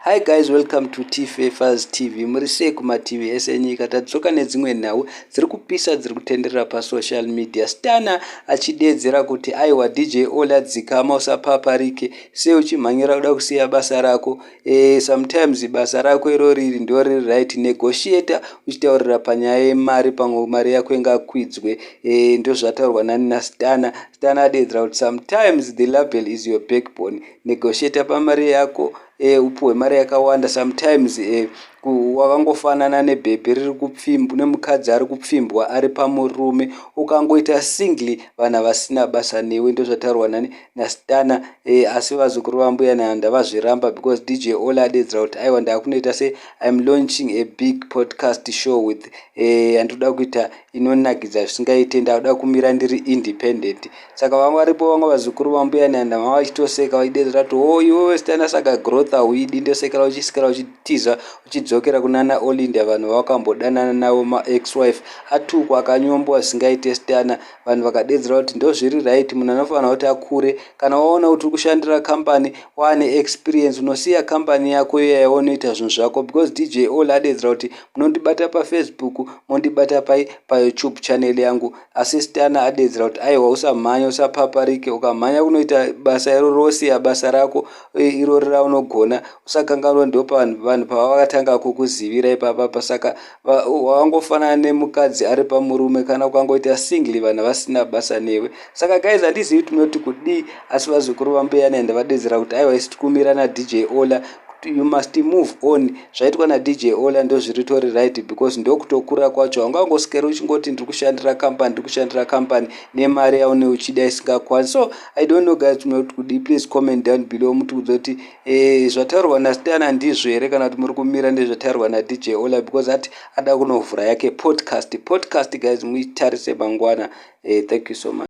Hi guys, welcome to T-Favors TV. Murise kuma TV esenyika tadzoka nedzimwe nhau dziri kupisa dziri kutenderera pasocial media. Stana achidedzera kuti aiwa DJ Ollah dzikama usapaparike sei uchimhanyira kuda kusiya basa rako. Sometimes basa rako irori ndio riri right. Negotiator uchitaurira panyaya yemari pamwe mari yako ingakwidzwe. Ndio zvataurwa nani naStana. Stana adedzera kuti sometimes the label is your backbone. Negotiator pamari yako upuwe mari yakawanda. Sometimes wakangofanana nebhebhe riri kupfimbwa nemukadzi ari kupfimbwa ari pamurume ukangoita singly vana vasina basa newe. Ndio zvataurwa nani naStana. Asi vazukuru vambuya nanda vazviramba because DJ Ollah adedzera kuti aiwa ndakunoita se I'm launching a big podcast show with andoda kuita inonakidza zvisingaite, ndakuda kumira ndiri independent. Saka vamwe varipo vamwe vazukuru vambuya nanda vamwe vachitoseka vachidedzera kuti iwe Stana saka growth auidi ndosekera uchisikira uchitiza uchidzokera kunana Olinda vanhu vakambodanana navo ma-ex-wife atukwa akanyombo asingaite Stana. Vanhu vakadedzera kuti ndo zviri right, munhu anofanira kuti akure. Kana waona kuti kushandira company wane experience unosiya company yako yaunoita zvinhu zvako because DJ Ollah adedzera kuti munondibata paFacebook, mondibata paYouTube channel yangu. Asi Stana adedzera kuti aiwa usamhanya usapaparike, ukamhanya kunoita basa iroro wosiya basa rako irori raunogona usakanganwa. Ndo vanhu pavakatanga kukuzivira ipapa. Saka wakangofanana nemukadzi ari pamurume kana ukangoita singly vanhu vasina basa newe. Saka guys, handizivi tinoti kudii, asi vazukuru vambuya nanda vadedzera kuti aiwa isi tikumira naDJ Ollah. You must move on. Zvaitwa naDJ Ollah ndo zviritori right because ndo kutokura kwacho. Haungangoswera uchingoti ndiri kushandira company nemari yaune uchida isingakwanisi. So I don't know guys, tinoti kudii. Please comment down below mutiudze kuti zvataurwa naStana ndizvo here kana kuti muri kumira ndezvataurwa naDJ Ollah because ati ada kunovhura yake podcast guys, muitarise mangwana. Thank you so much.